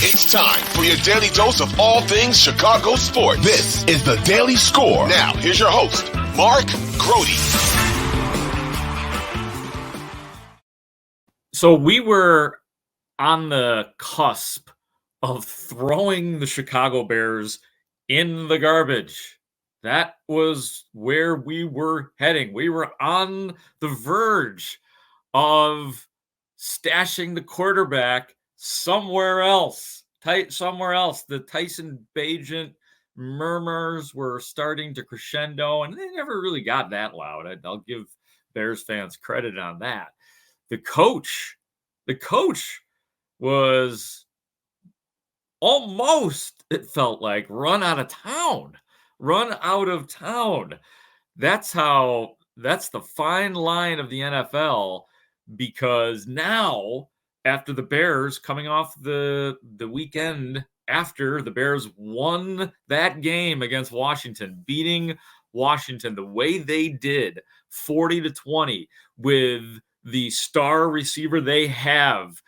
It's time for your daily dose of all things Chicago sports. This is the Daily Score. Now, here's your host, Mark Grote. So we were on the cusp of throwing the Chicago Bears in the garbage. That was where we were heading. We were on the verge of stashing the quarterback somewhere else. Somewhere else. The Tyson Bagent murmurs were starting to crescendo, and they never really got that loud. I'll give Bears fans credit on that. The coach was almost, it felt like, run out of town. That's the fine line of the NFL, because now, after the Bears coming off the weekend after the Bears won that game against Washington, beating Washington the way they did, 40-20, with the star receiver they have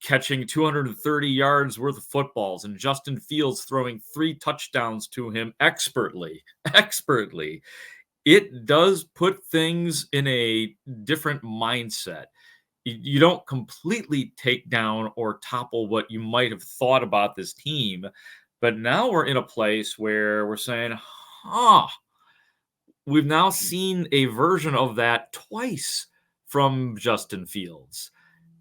catching 230 yards worth of footballs, and Justin Fields throwing 3 touchdowns to him expertly. It does put things in a different mindset. You don't completely take down or topple what you might have thought about this team, but now we're in a place where we're saying, we've now seen a version of that twice from Justin Fields.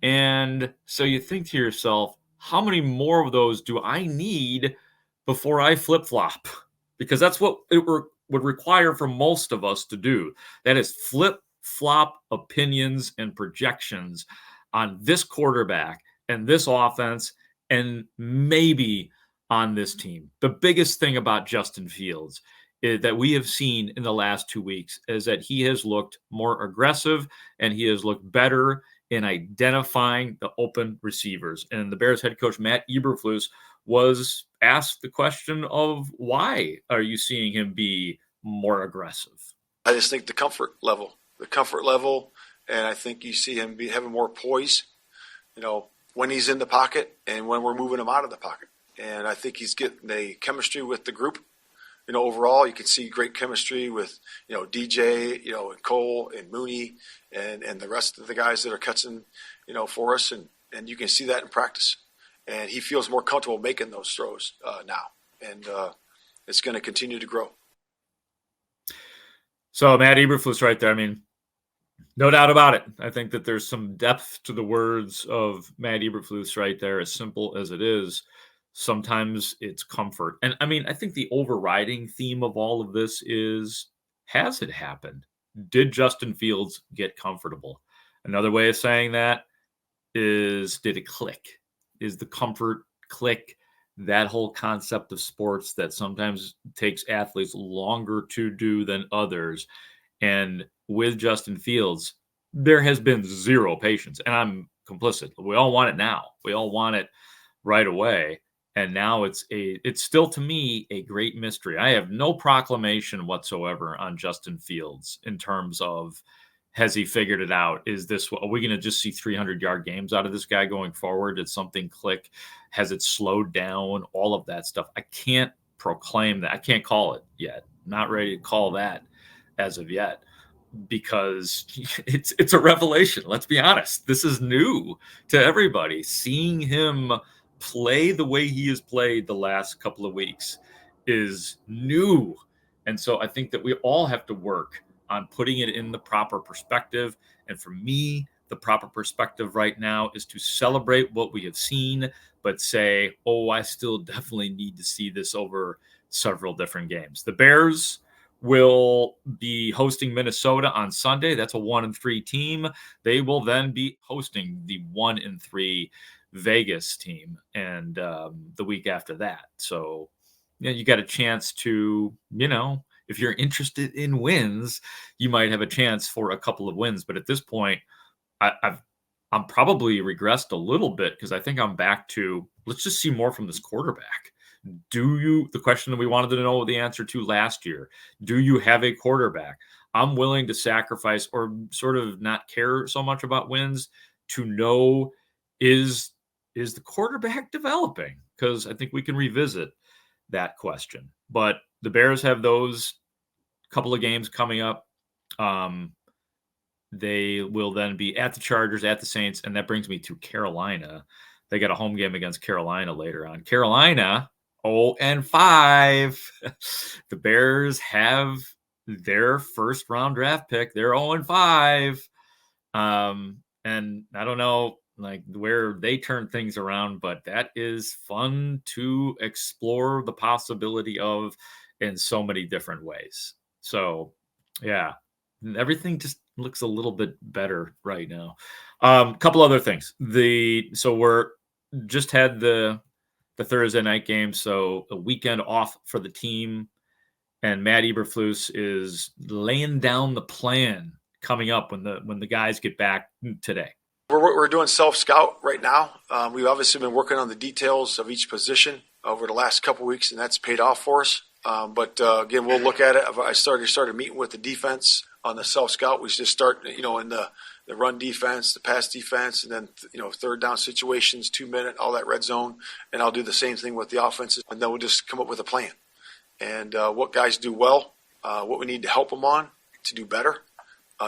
And so you think to yourself, how many more of those do I need before I flip-flop? Because that's what it would require for most of us to do. That is flip-flop opinions and projections on this quarterback and this offense and maybe on this team. The biggest thing about Justin Fields that we have seen in the last 2 weeks is that he has looked more aggressive and he has looked better in identifying the open receivers. And the Bears head coach, Matt Eberflus, was asked the question of, why are you seeing him be more aggressive? I just think the comfort level, and I think you see him having more poise, when he's in the pocket and when we're moving him out of the pocket. And I think he's getting the chemistry with the group. Overall, you can see great chemistry with, DJ, and Cole and Mooney and the rest of the guys that are catching, for us. And you can see that in practice. And he feels more comfortable making those throws now. And it's going to continue to grow. So Matt Eberflus right there. I mean, no doubt about it. I think that there's some depth to the words of Matt Eberflus right there, as simple as it is. Sometimes it's comfort. And I mean, I think the overriding theme of all of this is, has it happened? Did Justin Fields get comfortable? Another way of saying that is, did it click? Is the comfort click? That whole concept of sports that sometimes takes athletes longer to do than others. And with Justin Fields, there has been zero patience. And I'm complicit. We all want it now. We all want it right away. And now it's still, to me, a great mystery. I have no proclamation whatsoever on Justin Fields in terms of, has he figured it out? Are we going to just see 300-yard games out of this guy going forward? Did something click? Has it slowed down? All of that stuff. I can't proclaim that. I can't call it yet. Not ready to call that as of yet, because it's a revelation. Let's be honest. This is new to everybody. Seeing him play the way he has played the last couple of weeks is new. And so I think that we all have to work on putting it in the proper perspective. And for me, the proper perspective right now is to celebrate what we have seen, but say, I still definitely need to see this over several different games. The Bears will be hosting Minnesota on Sunday. That's a 1-3 team. They will then be hosting the 1-3 Vegas team, and the week after that. So, you got a chance to, if you're interested in wins, you might have a chance for a couple of wins. But at this point, I'm probably regressed a little bit, because I think I'm back to, let's just see more from this quarterback. The question that we wanted to know the answer to last year, do you have a quarterback? I'm willing to sacrifice or sort of not care so much about wins to know, is is the quarterback developing? Because I think we can revisit that question. But the Bears have those couple of games coming up. They will then be at the Chargers, at the Saints, and that brings me to Carolina. They got a home game against Carolina later on. Carolina, 0-5. The Bears have their first round draft pick. They're 0-5. And I don't know like where they turn things around, but that is fun to explore the possibility of in so many different ways. So yeah, everything just looks a little bit better right now. Couple other things. So we're just had the Thursday night game, so a weekend off for the team, and Matt Eberflus is laying down the plan coming up when the guys get back today. We're doing self-scout right now. We've obviously been working on the details of each position over the last couple of weeks, and that's paid off for us. But again, we'll look at it. I started meeting with the defense on the self-scout. We just start, in the run defense, the pass defense, and then, third down situations, 2-minute, all that red zone. And I'll do the same thing with the offenses. And then we'll just come up with a plan. And what guys do well, what we need to help them on to do better.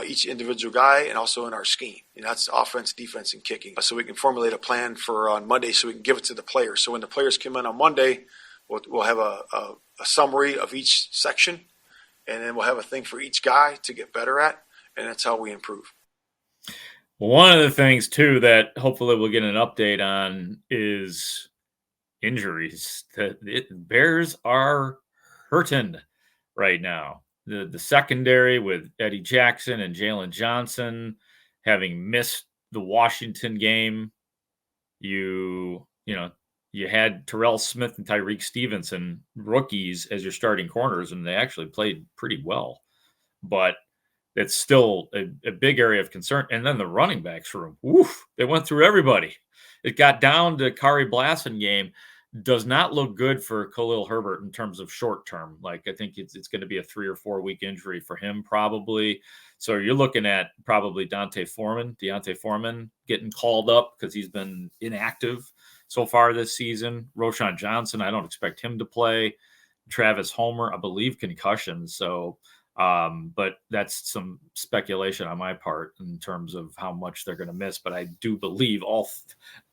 Each individual guy, and also in our scheme. And that's offense, defense, and kicking. So we can formulate a plan for on Monday so we can give it to the players. So when the players come in on Monday, we'll have a summary of each section, and then we'll have a thing for each guy to get better at, and that's how we improve. One of the things, too, that hopefully we'll get an update on is injuries. The Bears are hurting right now. The secondary with Eddie Jackson and Jalen Johnson having missed the Washington game. You had Terrell Smith and Tyreek Stevenson, rookies, as your starting corners, and they actually played pretty well. But it's still a big area of concern. And then the running backs room, they went through everybody. It got down to Kari Blasingame. Does not look good for Khalil Herbert in terms of short term. Like, I think it's going to be a 3 or 4 week injury for him probably. So you're looking at probably Deontay Foreman getting called up because he's been inactive so far this season. Roschon Johnson, I don't expect him to play. Travis Homer, I believe concussion. So, but that's some speculation on my part in terms of how much they're going to miss. But I do believe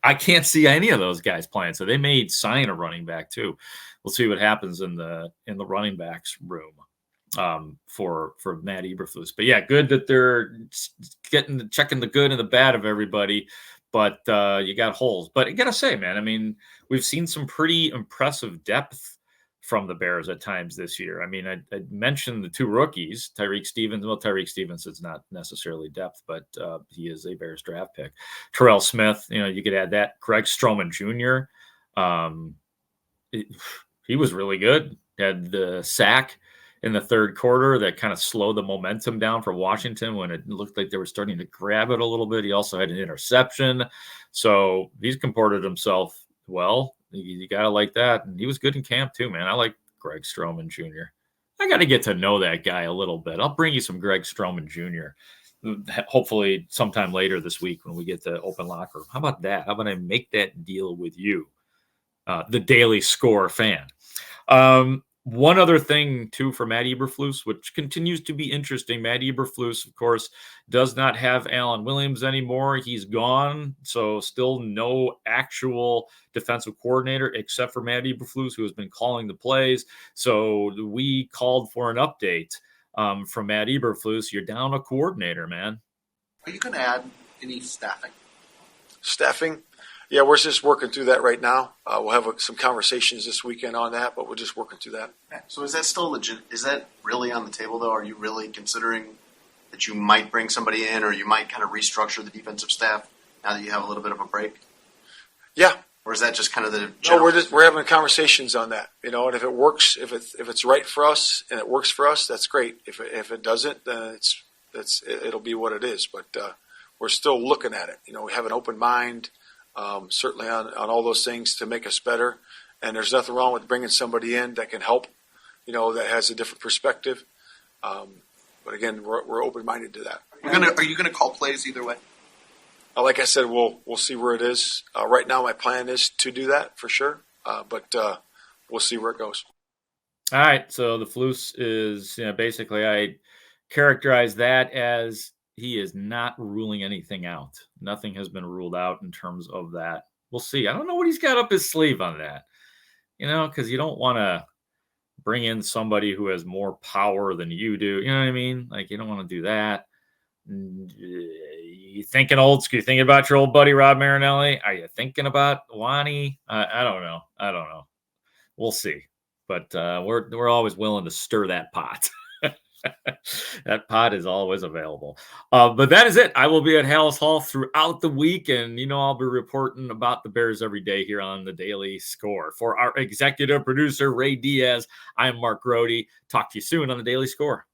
I can't see any of those guys playing. So they may sign a running back too. We'll see what happens in the running backs room for Matt Eberflus. But yeah, good that they're checking the good and the bad of everybody. But you got holes. But I gotta say, man, I mean, we've seen some pretty impressive depth from the Bears at times this year. I mean, I mentioned the 2 rookies, Tyreek Stevens. Well, Tyreek Stevens is not necessarily depth, but he is a Bears draft pick. Terrell Smith, you could add that. Greg Stroman Jr. He was really good. Had the sack in the third quarter that kind of slowed the momentum down for Washington when it looked like they were starting to grab it a little bit. He also had an interception. So he's comported himself well. You got to like that. And he was good in camp too, man. I like Greg Stroman Jr. I got to get to know that guy a little bit. I'll bring you some Greg Stroman Jr. hopefully sometime later this week when we get to open locker room. How about that? How about I make that deal with you, the Daily Score fan? One other thing, too, for Matt Eberflus, which continues to be interesting. Matt Eberflus, of course, does not have Alan Williams anymore. He's gone, so still no actual defensive coordinator except for Matt Eberflus, who has been calling the plays. So we called for an update from Matt Eberflus. You're down a coordinator, man. Are you going to add any staffing? Staffing? Yeah, we're just working through that right now. We'll have some conversations this weekend on that, but we're just working through that. Okay. So is that still legit? Is that really on the table, though? Are you really considering that you might bring somebody in, or you might kind of restructure the defensive staff now that you have a little bit of a break? Yeah. Or is that just kind of the general? No, we're having conversations on that. And if it works, if it's right for us and it works for us, that's great. If it doesn't, then it'll be what it is. But we're still looking at it. We have an open mind. Certainly on all those things to make us better. And there's nothing wrong with bringing somebody in that can help, that has a different perspective. But again, we're open-minded to that. Are you gonna call plays either way? like I said, we'll see where it is. Right now, my plan is to do that for sure, but we'll see where it goes. All right. So the Flus is, basically I characterize that as he is not ruling anything out. Nothing has been ruled out in terms of that. We'll see. I don't know what he's got up his sleeve on that, because you don't want to bring in somebody who has more power than you do. You know what I mean? Like, you don't want to do that. You thinking old school? You thinking about your old buddy Rob Marinelli? Are you thinking about Wani? I don't know. We'll see. But we're always willing to stir that pot. That pot is always available. But that is it. I will be at Haugh throughout the week, and I'll be reporting about the Bears every day here on the Daily Score. For our executive producer Ray Diaz, I'm Mark Grote. Talk to you soon on the Daily Score.